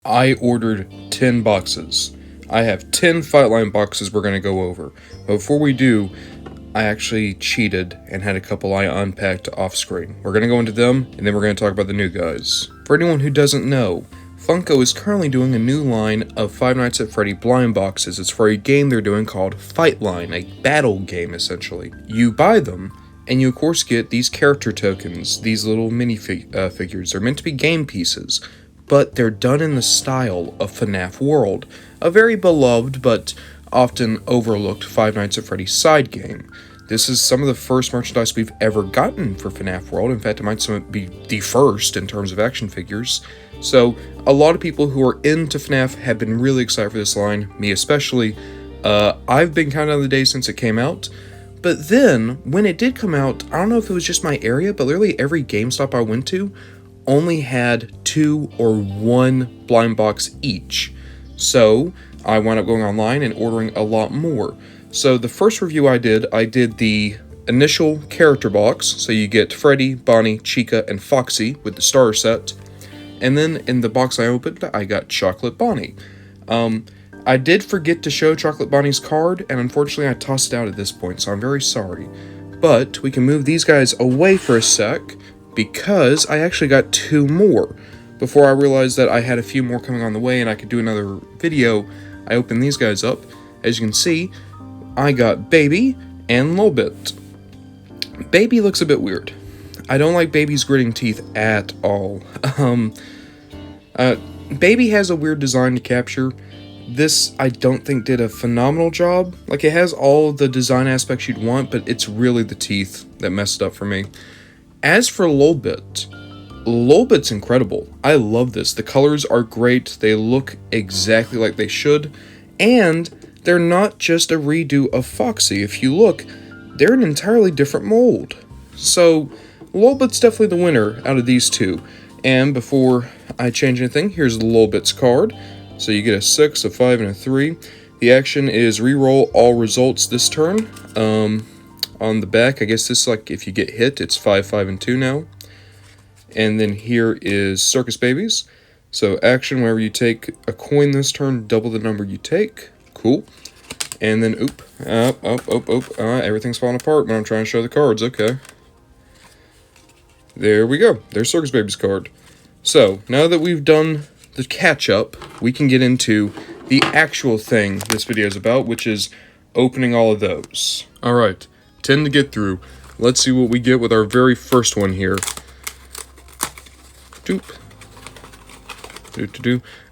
I ordered 10 boxes. I have 10 Fightline boxes we're going to go over. But before we do, I actually cheated and had a couple I unpacked off screen. We're going to go into them, and then we're going to talk about the new guys. For anyone who doesn't know, Funko is currently doing a new line of Five Nights at Freddy blind boxes. It's for a game they're doing called Fightline, a battle game essentially. You buy them, and you of course get these character tokens, these little mini figures. They're meant to be game pieces, but they're done in the style of FNAF World, a very beloved but often overlooked Five Nights at Freddy's side game. This is some of the first merchandise we've ever gotten for FNAF World. In fact, it might be the first in terms of action figures. So, a lot of people who are into FNAF have been really excited for this line, me especially. I've been counting on the days since it came out. But then, when it did come out, I don't know if it was just my area, but literally every GameStop I went to only had 2 or 1 blind box each. So, I wound up going online and ordering a lot more. So, the first review I did the initial character box. So, you get Freddy, Bonnie, Chica, and Foxy with the starter set. And then, in the box I opened, I got Chocolate Bonnie. I did forget to show Chocolate Bonnie's card, and unfortunately I tossed it out at this point, so I'm very sorry. But, we can move these guys away for a sec, because I actually got 2 more. Before I realized that I had a few more coming on the way and I could do another video, I opened these guys up. As you can see, I got Baby and Lolbit. Baby looks a bit weird. I don't like Baby's gritting teeth at all. Baby has a weird design to capture. This, I don't think, did a phenomenal job. Like, it has all the design aspects you'd want, but it's really the teeth that messed up for me. As for Lolbit, Lolbit's incredible. I love this. The colors are great. They look exactly like they should. And they're not just a redo of Foxy. If you look, they're an entirely different mold. So, Lolbit's definitely the winner out of these two. And before I change anything, here's Lolbit's card. So you get a 6, a 5, and a 3. The action is reroll all results this turn. On the back, I guess this is like if you get hit, it's 5, 5, and 2 now. And then here is Circus Babies. So action, whenever you take a coin this turn, double the number you take. Cool. And then, everything's falling apart when I'm trying to show the cards. Okay. There we go. There's Circus Babies card. So, now that we've done the catch-up, we can get into the actual thing this video is about, which is opening all of those. Alright, 10 to get through. Let's see what we get with our very first one here. Doop.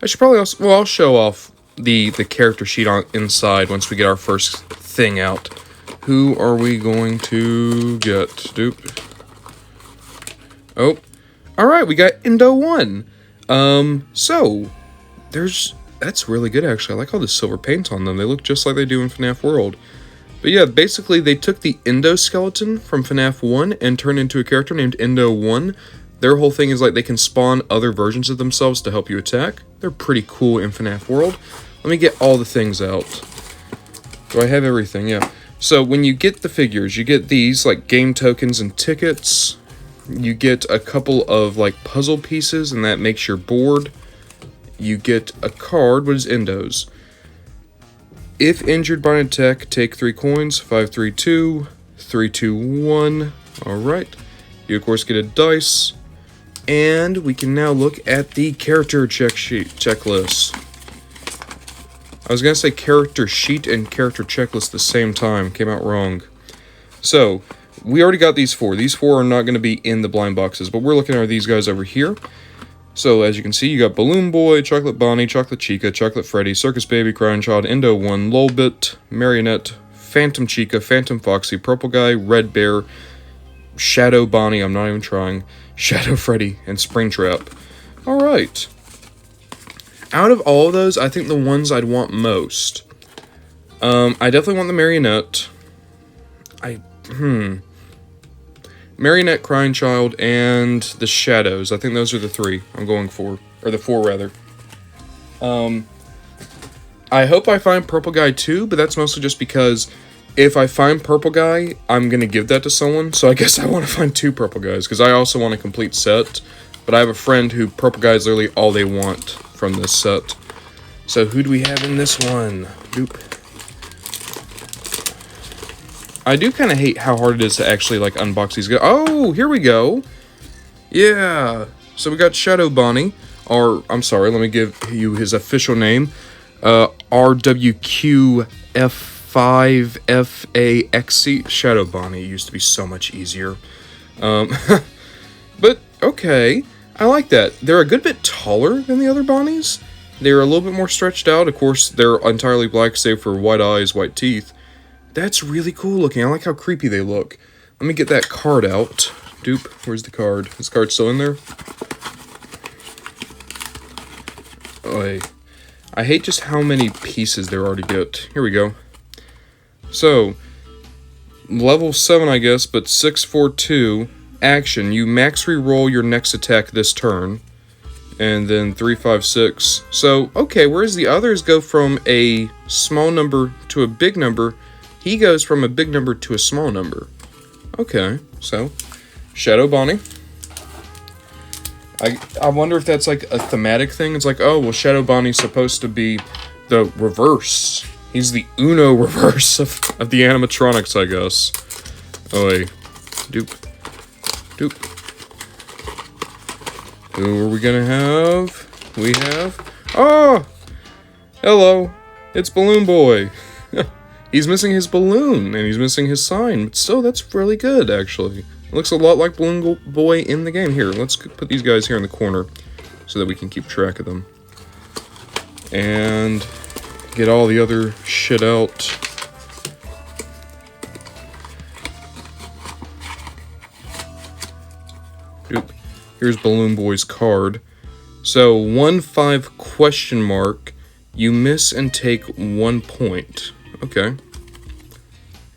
I should probably also, well, I'll show off the character sheet on inside once we get our first thing out. Who are we going to get? Doop. Oh, alright, we got Indo 1. So, that's really good actually. I like all the silver paint on them. They look just like they do in FNAF World. But yeah, basically they took the Indo skeleton from FNAF 1 and turned into a character named Indo 1. Their whole thing is like they can spawn other versions of themselves to help you attack. They're pretty cool in FNAF World. Let me get all the things out. Do I have everything? Yeah. So when you get the figures, you get these like game tokens and tickets. You get a couple of like puzzle pieces and that makes your board. You get a card. What is Indo's? If injured by an attack, take 3 coins. 5, 3, 2. 3, 2, 1. Alright. You of course get a dice. And we can now look at the character checklist. I was going to say character sheet and character checklist at the same time. Came out wrong. So, we already got these 4. These 4 are not going to be in the blind boxes, but we're looking at these guys over here. So, as you can see, you got Balloon Boy, Chocolate Bonnie, Chocolate Chica, Chocolate Freddy, Circus Baby, Crying Child, Indo 1, Lolbit, Marionette, Phantom Chica, Phantom Foxy, Purple Guy, Red Bear, Shadow Bonnie, I'm not even trying, Shadow Freddy, and Springtrap. Alright. Out of all of those, I think the ones I'd want most. I definitely want the Marionette. Marionette, Crying Child, and the Shadows. I think those are the 3 I'm going for. Or the 4, rather. I hope I find Purple Guy too, but that's mostly just because if I find Purple Guy, I'm going to give that to someone. So I guess I want to find 2 Purple Guys, because I also want a complete set. But I have a friend who Purple Guy is literally all they want from this set. So who do we have in this one? Doop. I do kind of hate how hard it is to actually like unbox these guys. Oh, here we go. Yeah. So we got Shadow Bonnie, or I'm sorry, let me give you his official name. RWQF5FAXC. Shadow Bonnie used to be so much easier. But okay, I like that. They're a good bit taller than the other Bonnies. They're a little bit more stretched out. Of course, they're entirely black, save for white eyes, white teeth. That's really cool looking. I like how creepy they look. Let me get that card out. Doop. Where's the card? Is the card still in there? Oh, I hate just how many pieces there are to get. Here we go. So, level 7, I guess, but 642. Action. You max reroll your next attack this turn. And then 356. So, okay, whereas the others go from a small number to a big number, he goes from a big number to a small number. Okay, so, Shadow Bonnie. I wonder if that's like a thematic thing. It's like, oh, well, Shadow Bonnie's supposed to be the reverse. He's the Uno reverse of the animatronics, I guess. Oh, wait. Doop. Doop. Who are we gonna have? We have... Oh! Hello. It's Balloon Boy. He's missing his balloon, and he's missing his sign. But still, that's really good, actually. It looks a lot like Balloon Boy in the game. Here, let's put these guys here in the corner so that we can keep track of them. And get all the other shit out. Oop. Here's Balloon Boy's card. So, 1-5 question mark. You miss and take 1 point. Okay.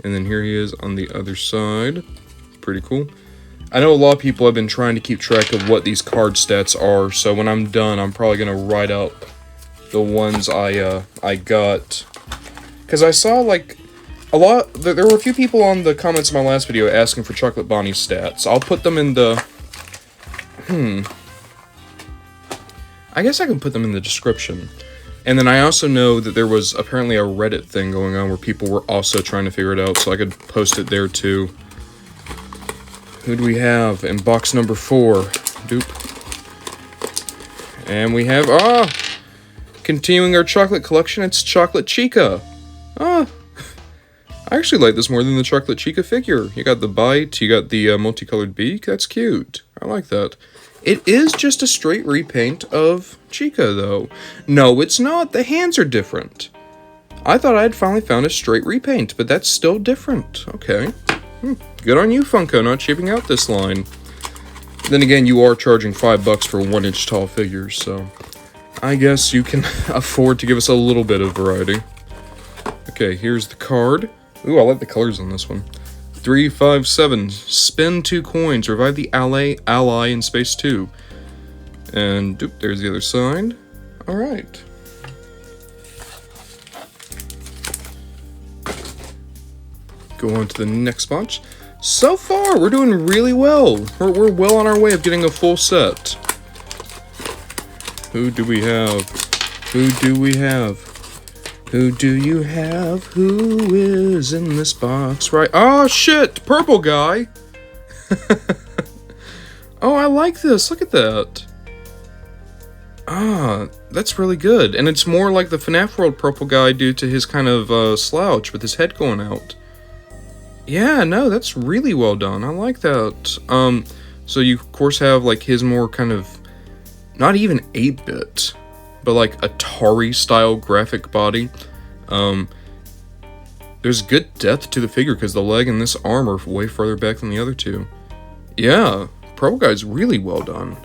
And then here he is on the other side. Pretty cool. I know a lot of people have been trying to keep track of what these card stats are, so when I'm done, I'm probably going to write out the ones I got. Because I saw, like, a lot... There were a few people on the comments of my last video asking for Chocolate Bonnie's stats. I'll put them in the... I guess I can put them in the description. And then I also know that there was apparently a Reddit thing going on where people were also trying to figure it out, so I could post it there too. Who do we have in box number 4? Doop. And we have, continuing our chocolate collection, it's Chocolate Chica. I actually like this more than the Chocolate Chica figure. You got the bite, you got the multicolored beak, that's cute. I like that. It is just a straight repaint of Chica, though. No, it's not. The hands are different. I thought I had finally found a straight repaint, but that's still different. Okay. Good on you, Funko, not shipping out this line. Then again, you are charging $5 for 1-inch tall figures, so I guess you can afford to give us a little bit of variety. Okay, here's the card. Ooh, I like the colors on this one. 357. Spend 2 coins. Revive the ally in space 2. And doop, there's the other side. Alright. Go on to the next bunch. So far, we're doing really well. We're well on our way of getting a full set. Who do we have? Who do we have? Who do you have? Who is in this box? Right. Oh, shit! Purple guy! Oh, I like this. Look at that. That's really good. And it's more like the FNAF World purple guy due to his kind of slouch with his head going out. Yeah, no, that's really well done. I like that. So you, of course, have like his more kind of, not even 8-bit, but like Atari-style graphic body. There's good depth to the figure because the leg and this arm are way further back than the other two. Yeah, Purple Guy's really well done.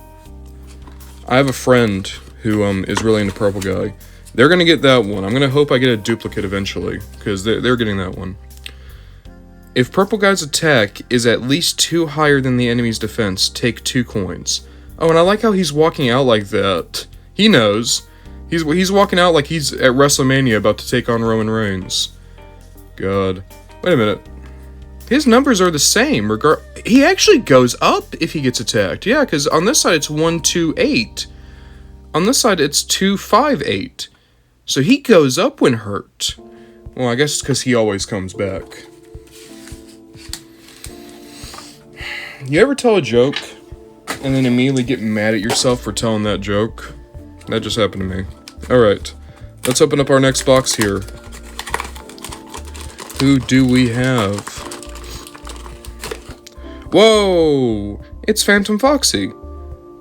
I have a friend who is really into Purple Guy. They're gonna get that one. I'm gonna hope I get a duplicate eventually because they're getting that one. If Purple Guy's attack is at least 2 higher than the enemy's defense, take 2 coins. Oh, and I like how he's walking out like that. He knows. He's walking out like he's at WrestleMania about to take on Roman Reigns. God. Wait a minute. His numbers are the same. He actually goes up if he gets attacked. Yeah, because on this side it's 1, 2, 8. On this side, it's 258. So he goes up when hurt. Well, I guess it's because he always comes back. You ever tell a joke and then immediately get mad at yourself for telling that joke? That just happened to me. Alright, let's open up our next box here. Who do we have? Whoa! It's Phantom Foxy.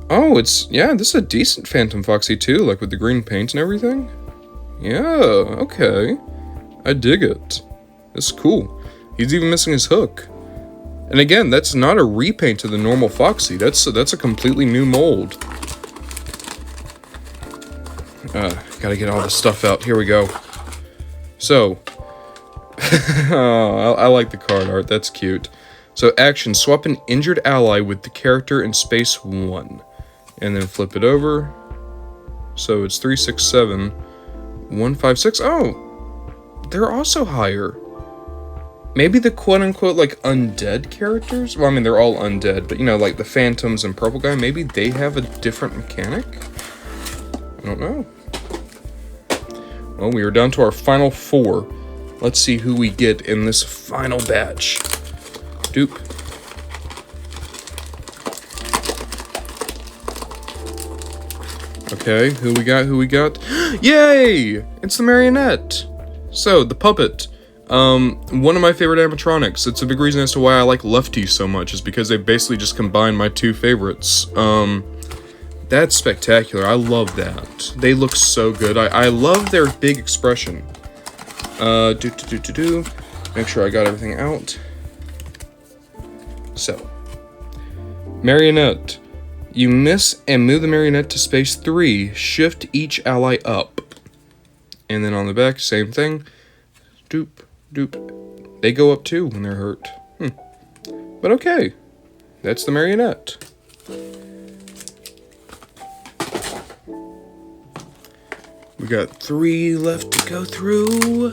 Oh, this is a decent Phantom Foxy too, like with the green paint and everything. Yeah, okay. I dig it. This is cool. He's even missing his hook. And again, that's not a repaint of the normal Foxy. That's a completely new mold. Gotta get all this stuff out. Here we go. So, oh, I like the card art. That's cute. So, action. Swap an injured ally with the character in space 1. And then flip it over. So, it's 367. 156. Oh, they're also higher. Maybe the quote-unquote, like, undead characters? Well, I mean, they're all undead. But, you know, like the Phantoms and Purple Guy, maybe they have a different mechanic? I don't know. Well, we are down to our final 4. Let's see who we get in this final batch. Doop. Okay, who we got? Yay! It's the Marionette! So, the puppet. One of my favorite animatronics. It's a big reason as to why I like Lefty so much, is because they basically just combined my 2 favorites. That's spectacular. I love that. They look so good. I love their big expression. Make sure I got everything out. So, Marionette. You miss and move the Marionette to space 3. Shift each ally up. And then on the back, same thing. Doop, doop. They go up too when they're hurt. But okay. That's the Marionette. We got 3 left to go through.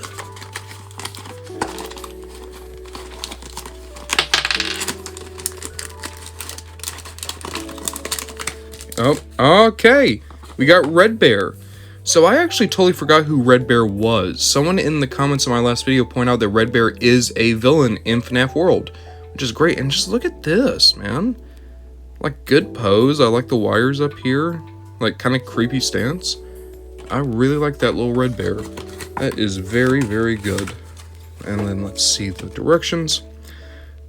Oh, okay. We got Red Bear. So I actually totally forgot who Red Bear was. Someone in the comments of my last video pointed out that Red Bear is a villain in FNAF World, which is great. And just look at this, man. Like, good pose. I like the wires up here. Like, kind of creepy stance. I really like that little Red Bear. That is very, very good. And then let's see the directions.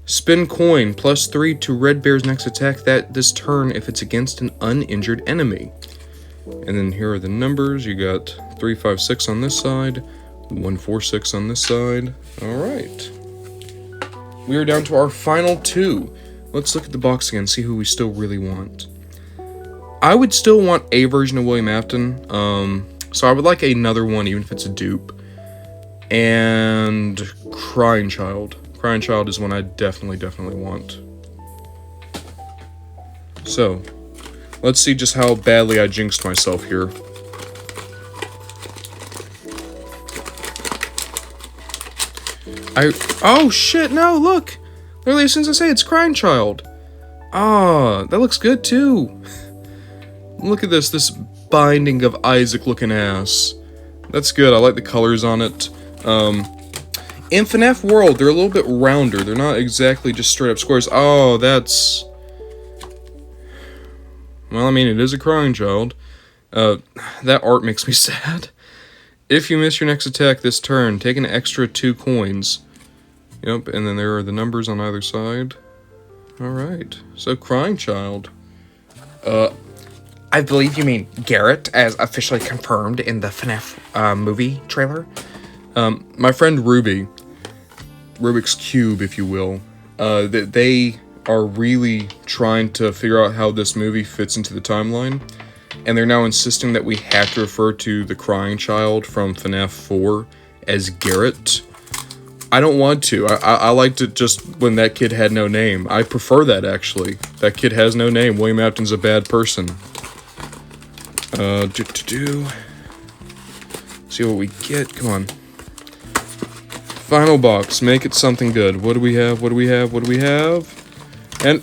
Spin coin, +3 to Red Bear's next attack this turn if it's against an uninjured enemy. And then here are the numbers. You got 356 on this side, 146 on this side. Alright. We are down to our final 2. Let's look at the box again, see who we still really want. I would still want a version of William Afton. So I would like another one, even if it's a dupe. And Crying Child. Crying Child is one I definitely want. So, let's see just how badly I jinxed myself here. Oh shit, no, look! Literally as soon as I say it's Crying Child. Ah, that looks good too. Look at this binding of Isaac looking ass. That's good, I like the colors on it. In FNAF World, they're a little bit rounder. They're not exactly just straight up squares. Oh, that's... Well, I mean, it is a Crying Child. That art makes me sad. If you miss your next attack this turn, take an extra 2 coins. Yep, and then there are the numbers on either side. Alright, so Crying Child. I believe you mean Garrett, as officially confirmed in the FNAF movie trailer. My friend Ruby, Rubik's Cube, if you will, they are really trying to figure out how this movie fits into the timeline, and they're now insisting that we have to refer to the Crying Child from FNAF 4 as Garrett. I don't want to. I liked it just when that kid had no name. I prefer that, actually. That kid has no name. William Afton's a bad person. See what we get. Come on. Final box. Make it something good. What do we have? What do we have? What do we have? And,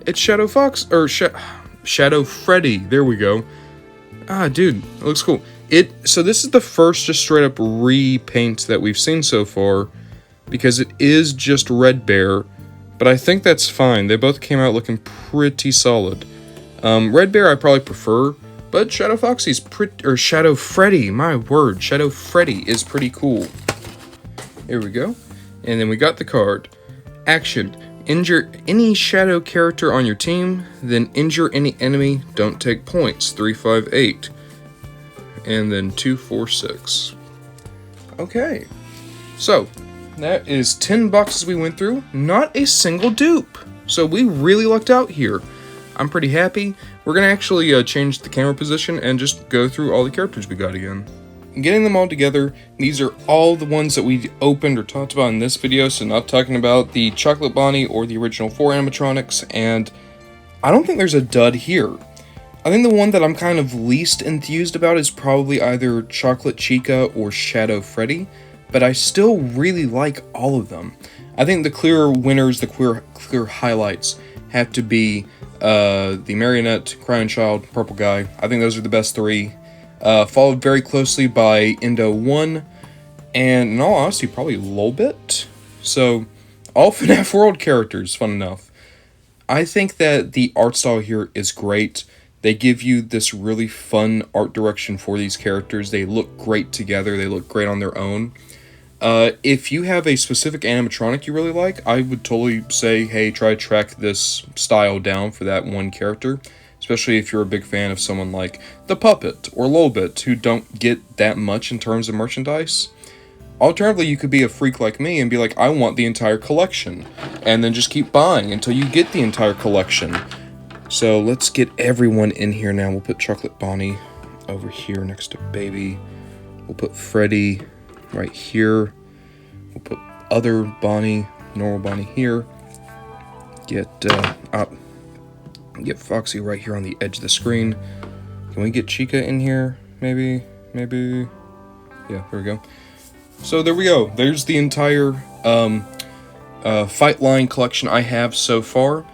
it's Shadow Fox, or Shadow Freddy. There we go. Ah, dude, it looks cool. So this is the first just straight up repaint that we've seen so far, because it is just Red Bear, but I think that's fine. They both came out looking pretty solid. Red Bear I probably prefer, but Shadow Foxy's or Shadow Freddy, my word, Shadow Freddy is pretty cool. Here we go. And then we got the card. Action. Injure any shadow character on your team, then injure any enemy, don't take points. 3, 5, 8. And then 2, 4, 6. Okay. So, that is 10 boxes we went through. Not a single dupe. So we really lucked out here. I'm pretty happy. We're going to actually change the camera position and just go through all the characters we got again. Getting them all together, these are all the ones that we opened or talked about in this video, so not talking about the Chocolate Bonnie or the original 4 animatronics, and I don't think there's a dud here. I think the one that I'm kind of least enthused about is probably either Chocolate Chica or Shadow Freddy, but I still really like all of them. I think the clear winners, the clear highlights, have to be the Marionette, Crying Child, Purple Guy. I think those are the best 3. Followed very closely by Endo 1, and in all honesty, probably Lolbit. So, all FNAF World characters, fun enough. I think that the art style here is great. They give you this really fun art direction for these characters. They look great together. They look great on their own. If you have a specific animatronic you really like, I would totally say, hey, try to track this style down for that one character. Especially if you're a big fan of someone like The Puppet or Lolbit, who don't get that much in terms of merchandise. Alternatively, you could be a freak like me and be like, I want the entire collection. And then just keep buying until you get the entire collection. So let's get everyone in here now. We'll put Chocolate Bonnie over here next to Baby. We'll put Freddy right here. We'll put other Bonnie, normal Bonnie here. Get Foxy right here on the edge of the screen. Can we get Chica in here? Maybe. Yeah, there we go. So there we go. There's the entire Fightline collection I have so far.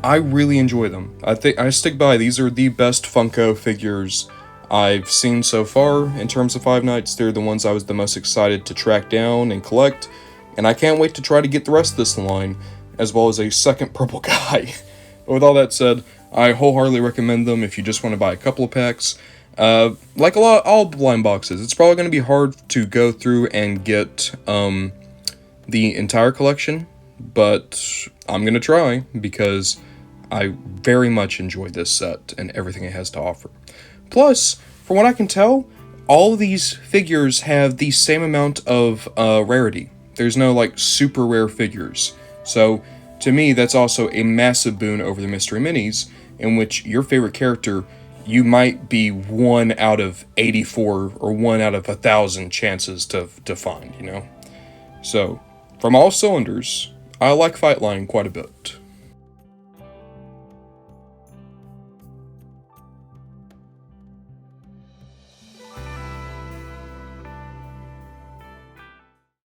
I really enjoy them. I think I stick by. These are the best Funko figures I've seen so far in terms of Five Nights. They're the ones I was the most excited to track down and collect. And I can't wait to try to get the rest of this line, as well as a second Purple Guy. With all that said, I wholeheartedly recommend them if you just want to buy a couple of packs. Like all blind boxes, it's probably going to be hard to go through and get the entire collection, but I'm going to try because I very much enjoyed this set and everything it has to offer. Plus, from what I can tell, all of these figures have the same amount of rarity. There's no like super rare figures. So to me, that's also a massive boon over the Mystery Minis, in which your favorite character, you might be 1 out of 84 or 1 out of 1,000 chances to find, you know? So, from all cylinders, I like Fightline quite a bit.